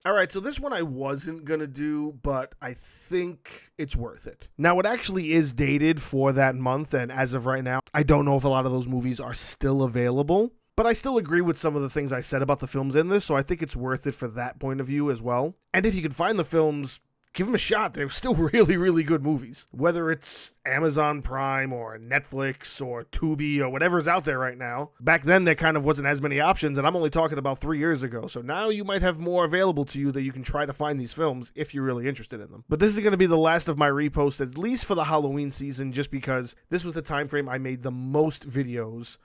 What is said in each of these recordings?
Alright, so this one I wasn't gonna do, but I think it's worth it. Now, it actually is dated for that month, and as of right now, I don't know if a lot of those movies are still available, but I still agree with some of the things I said about the films in this, so I think it's worth it for that point of view as well. And if you can find the films, give them a shot. They're still really, really good movies. Whether it's Amazon Prime or Netflix or Tubi or whatever's out there right now. Back then, there kind of wasn't as many options, and I'm only talking about 3 years ago. So now you might have more available to you that you can try to find these films if you're really interested in them. But this is going to be the last of my reposts, at least for the Halloween season, just because this was the time frame I made the most videos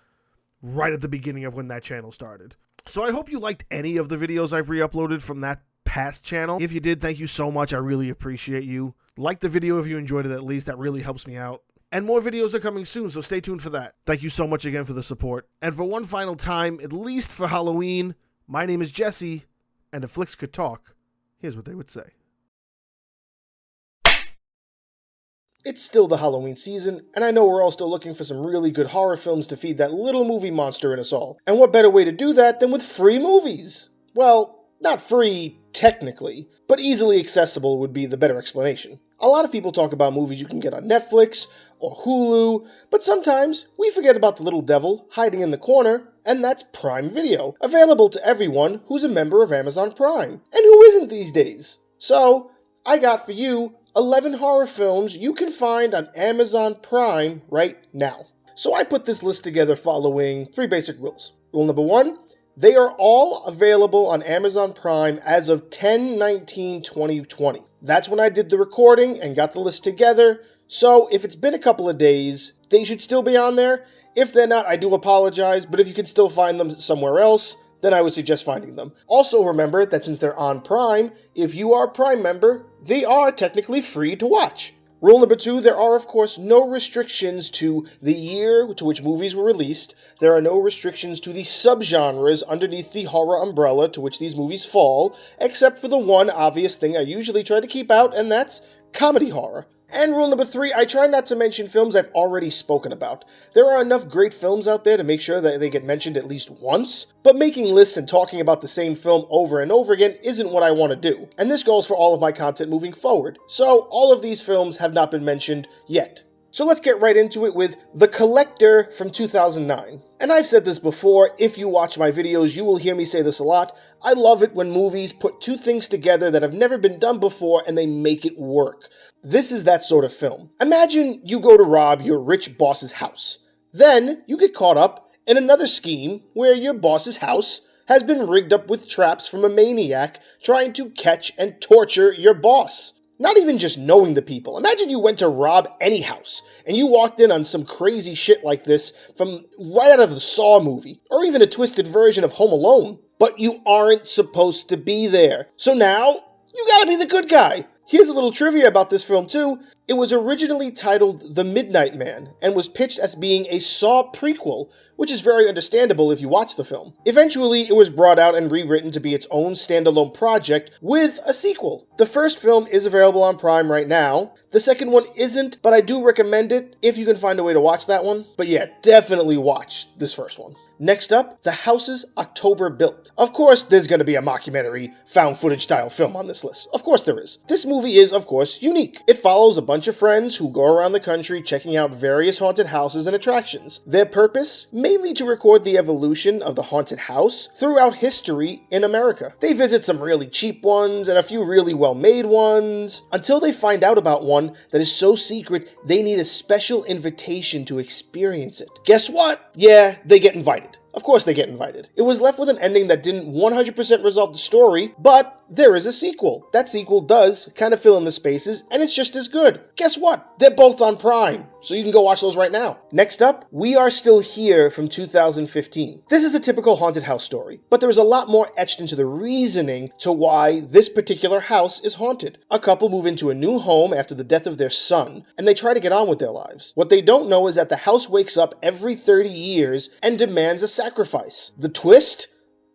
right at the beginning of when that channel started. So I hope you liked any of the videos I've re-uploaded from that past channel. If you did, thank you so much. I really appreciate you. Like the video if you enjoyed it at least. That really helps me out. And more videos are coming soon, so stay tuned for that. Thank you so much again for the support. And for one final time, at least for Halloween, my name is Jesse, and if Flix could talk, here's what they would say. It's still the Halloween season, and I know we're all still looking for some really good horror films to feed that little movie monster in us all. And what better way to do that than with free movies? Well, not free, technically, but easily accessible would be the better explanation. A lot of people talk about movies you can get on Netflix or Hulu, but sometimes we forget about the little devil hiding in the corner, and that's Prime Video, available to everyone who's a member of Amazon Prime. And who isn't these days? So, I got for you 11 horror films you can find on Amazon Prime right now. So I put this list together following 3 basic rules. Rule number 1, they are all available on Amazon Prime as of 10/19/2020. That's when I did the recording and got the list together, so if it's been a couple of days, they should still be on there. If they're not, I do apologize, but if you can still find them somewhere else, then I would suggest finding them. Also remember that since they're on Prime, if you are a Prime member, they are technically free to watch. Rule number 2, there are of course no restrictions to the year to which movies were released. There are no restrictions to the subgenres underneath the horror umbrella to which these movies fall, except for the one obvious thing I usually try to keep out, and that's comedy horror. And rule number 3, I try not to mention films I've already spoken about. There are enough great films out there to make sure that they get mentioned at least once, but making lists and talking about the same film over and over again isn't what I want to do. And this goes for all of my content moving forward. So all of these films have not been mentioned yet. So let's get right into it with The Collector from 2009. And I've said this before, if you watch my videos, you will hear me say this a lot. I love it when movies put 2 things together that have never been done before and they make it work. This is that sort of film. Imagine you go to rob your rich boss's house. Then you get caught up in another scheme where your boss's house has been rigged up with traps from a maniac trying to catch and torture your boss. Not even just knowing the people. Imagine you went to rob any house, and you walked in on some crazy shit like this from right out of the Saw movie, or even a twisted version of Home Alone. But you aren't supposed to be there. So now, you gotta be the good guy. Here's a little trivia about this film too. It was originally titled The Midnight Man, and was pitched as being a Saw prequel, which is very understandable if you watch the film. Eventually, it was brought out and rewritten to be its own standalone project with a sequel. The first film is available on Prime right now. The second one isn't, but I do recommend it if you can find a way to watch that one. But yeah, definitely watch this first one. Next up, The Houses October Built. Of course, there's going to be a mockumentary, found footage style film on this list. Of course there is. This movie is, of course, unique. It follows a bunch of friends who go around the country checking out various haunted houses and attractions. Their purpose? Mainly to record the evolution of the haunted house throughout history in America. They visit some really cheap ones and a few really well-made ones, until they find out about one that is so secret they need a special invitation to experience it. Guess what? Yeah, they get invited. Of course they get invited. It was left with an ending that didn't 100% resolve the story, but there is a sequel. That sequel does kind of fill in the spaces, and it's just as good. Guess what? They're both on Prime, so you can go watch those right now. Next up, We Are Still Here from 2015. This is a typical haunted house story, but there is a lot more etched into the reasoning to why this particular house is haunted. A couple move into a new home after the death of their son, and they try to get on with their lives. What they don't know is that the house wakes up every 30 years and demands a sacrifice. The twist?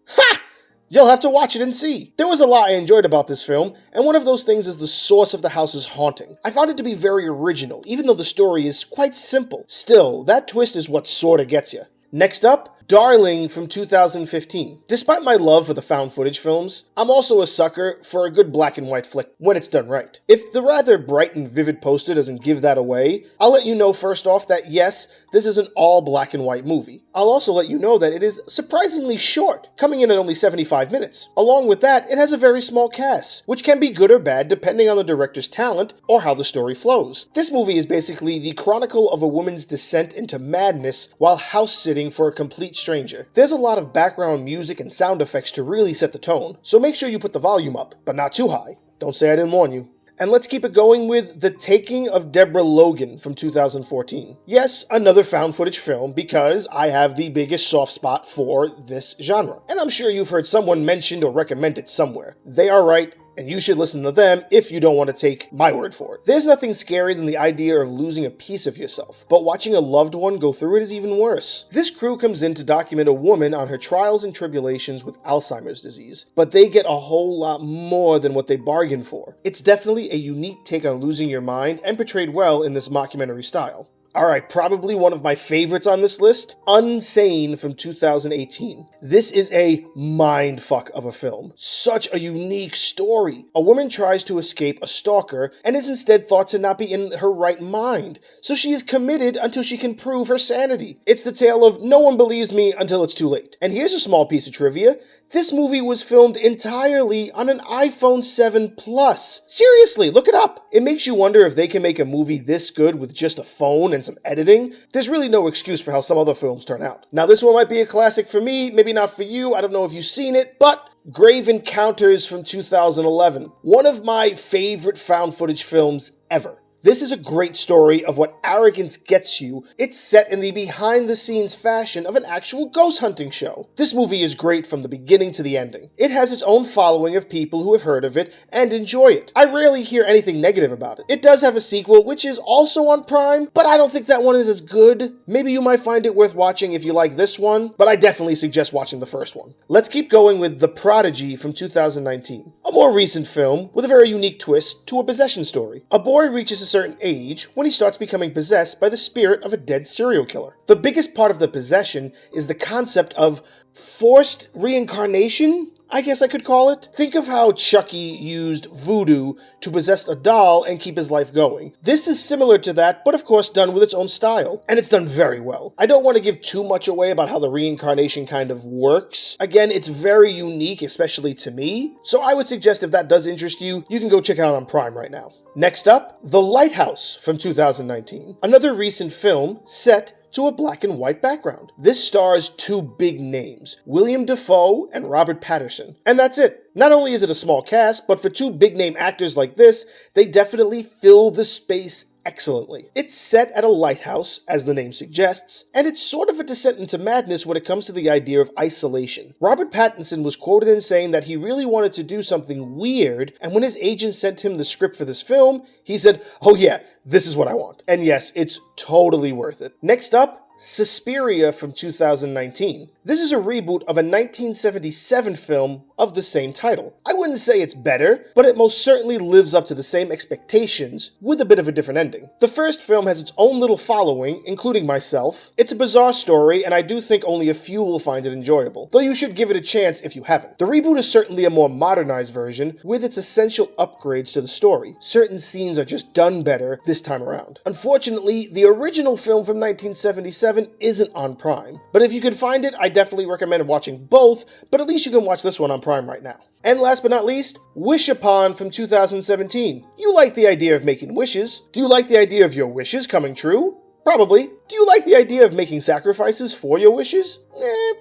Ha! You'll have to watch it and see. There was a lot I enjoyed about this film, and one of those things is the source of the house's haunting. I found it to be very original, even though the story is quite simple. Still, that twist is what sorta gets you. Next up, Darling from 2015. Despite my love for the found footage films, I'm also a sucker for a good black and white flick when it's done right. If the rather bright and vivid poster doesn't give that away, I'll let you know first off that yes, this is an all black and white movie. I'll also let you know that it is surprisingly short, coming in at only 75 minutes. Along with that, it has a very small cast, which can be good or bad depending on the director's talent or how the story flows. This movie is basically the chronicle of a woman's descent into madness while house-sitting for a complete stranger. There's a lot of background music and sound effects to really set the tone, so make sure you put the volume up, but not too high. Don't say I didn't warn you. And let's keep it going with The Taking of Deborah Logan from 2014. Yes, another found footage film because I have the biggest soft spot for this genre. And I'm sure you've heard someone mentioned or recommend it somewhere. They are right, and you should listen to them if you don't want to take my word for it. There's nothing scary than the idea of losing a piece of yourself, but watching a loved one go through it is even worse. This crew comes in to document a woman on her trials and tribulations with Alzheimer's disease, but they get a whole lot more than what they bargained for. It's definitely a unique take on losing your mind and portrayed well in this mockumentary style. Alright, probably one of my favorites on this list, Unsane from 2018. This is a mindfuck of a film. Such a unique story. A woman tries to escape a stalker and is instead thought to not be in her right mind, so she is committed until she can prove her sanity. It's the tale of no one believes me until it's too late. And here's a small piece of trivia. This movie was filmed entirely on an iPhone 7 Plus. Seriously, look it up. It makes you wonder if they can make a movie this good with just a phone and some editing. There's really no excuse for how some other films turn out. Now, this one might be a classic for me, maybe not for you. I don't know if you've seen it, but Grave Encounters from 2011. One of my favorite found footage films ever. This is a great story of what arrogance gets you. It's set in the behind-the-scenes fashion of an actual ghost hunting show. This movie is great from the beginning to the ending. It has its own following of people who have heard of it and enjoy it. I rarely hear anything negative about it. It does have a sequel, which is also on Prime, but I don't think that one is as good. Maybe you might find it worth watching if you like this one, but I definitely suggest watching the first one. Let's keep going with The Prodigy from 2019. A more recent film with a very unique twist to a possession story. A boy reaches a certain age when he starts becoming possessed by the spirit of a dead serial killer. The biggest part of the possession is the concept of forced reincarnation, I guess I could call it. Think of how Chucky used voodoo to possess a doll and keep his life going. This is similar to that, but of course done with its own style, and it's done very well. I don't want to give too much away about how the reincarnation kind of works. Again, it's very unique, especially to me, so I would suggest if that does interest you, you can go check it out on Prime right now. Next up, The Lighthouse from 2019. Another recent film set to a black and white background. This stars two big names, William Dafoe and Robert Pattinson. And that's it. Not only is it a small cast, but for two big name actors like this, they definitely fill the space excellently. It's set at a lighthouse, as the name suggests, and it's sort of a descent into madness when it comes to the idea of isolation. Robert Pattinson was quoted in saying that he really wanted to do something weird, and when his agent sent him the script for this film, he said, "Oh yeah, this is what I want." And yes, it's totally worth it. Next up, Suspiria from 2019. This is a reboot of a 1977 film of the same title. I wouldn't say it's better, but it most certainly lives up to the same expectations with a bit of a different ending. The first film has its own little following, including myself. It's a bizarre story, and I do think only a few will find it enjoyable, though you should give it a chance if you haven't. The reboot is certainly a more modernized version with its essential upgrades to the story. Certain scenes are just done better this time around. Unfortunately, the original film from 1977 isn't on Prime, but if you can find it, I definitely recommend watching both, but at least you can watch this one on Prime right now. And last but not least, Wish Upon from 2017. You like the idea of making wishes. Do you like the idea of your wishes coming true? Probably. Do you like the idea of making sacrifices for your wishes?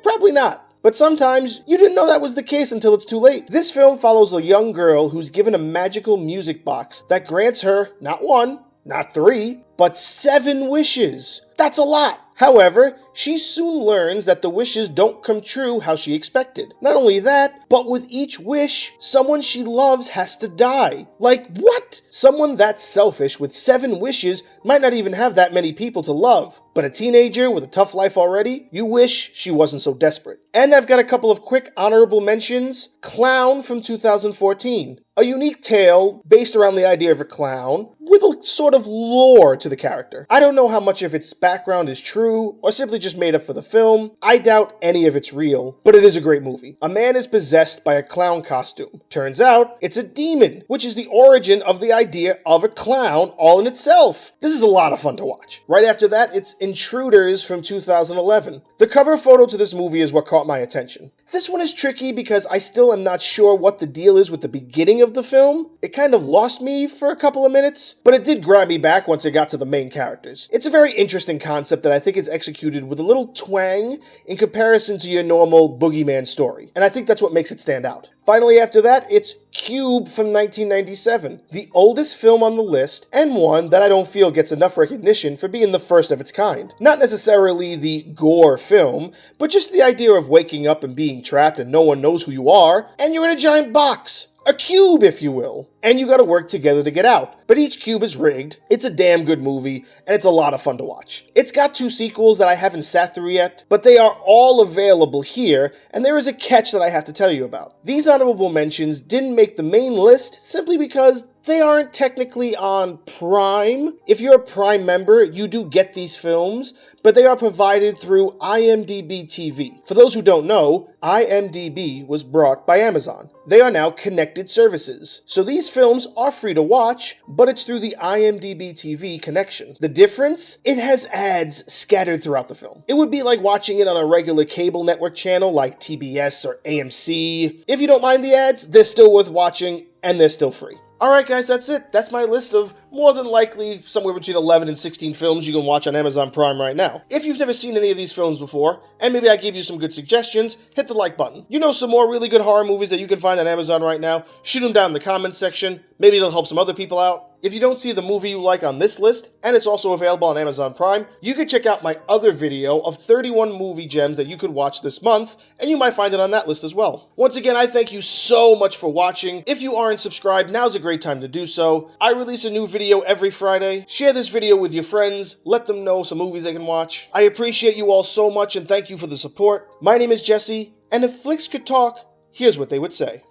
Probably not. But sometimes you didn't know that was the case until it's too late. This film follows a young girl who's given a magical music box that grants her not one, not three, but 7 wishes. That's a lot. However, she soon learns that the wishes don't come true how she expected. Not only that, but with each wish, someone she loves has to die. Like, what? Someone that selfish with 7 wishes might not even have that many people to love. But a teenager with a tough life already, you wish she wasn't so desperate. And I've got a couple of quick honorable mentions. Clown from 2014. A unique tale based around the idea of a clown. with a sort of lore to the character. I don't know how much of its background is true, or simply just made up for the film. I doubt any of it's real, but it is a great movie. A man is possessed by a clown costume. Turns out, it's a demon, which is the origin of the idea of a clown all in itself. This is a lot of fun to watch. Right after that, it's Intruders from 2011. The cover photo to this movie is what caught my attention. This one is tricky because I still am not sure what the deal is with the beginning of the film. It kind of lost me for a couple of minutes, but it did grab me back once it got to the main characters. It's a very interesting concept that I think is executed with a little twang in comparison to your normal boogeyman story, and I think that's what makes it stand out. Finally, after that, it's Cube from 1997, the oldest film on the list, and one that I don't feel gets enough recognition for being the first of its kind. Not necessarily the gore film, but just the idea of waking up and being trapped and no one knows who you are, and you're in a giant box. A cube, if you will. And you gotta work together to get out. But each cube is rigged. It's a damn good movie, and it's a lot of fun to watch. It's got 2 sequels that I haven't sat through yet, but they are all available here, and there is a catch that I have to tell you about. These honorable mentions didn't make the main list simply because they aren't technically on Prime. If you're a Prime member, you do get these films, but they are provided through IMDb TV. For those who don't know, IMDb was brought by Amazon. They are now connected services. So these films are free to watch, but it's through the IMDb TV connection. The difference? It has ads scattered throughout the film. It would be like watching it on a regular cable network channel like TBS or AMC. If you don't mind the ads, they're still worth watching, and they're still free. Alright guys, that's it. That's my list of more than likely somewhere between 11 and 16 films you can watch on Amazon Prime right now. If you've never seen any of these films before, and maybe I gave you some good suggestions, hit the like button. You know some more really good horror movies that you can find on Amazon right now? Shoot them down in the comments section. Maybe it'll help some other people out. If you don't see the movie you like on this list, and it's also available on Amazon Prime, you can check out my other video of 31 movie gems that you could watch this month, and you might find it on that list as well. Once again, I thank you so much for watching. If you aren't subscribed, now's a great time to do so. I release a new video every Friday. Share this video with your friends. Let them know some movies they can watch. I appreciate you all so much, and thank you for the support. My name is Jesse, and if Flix could talk, here's what they would say.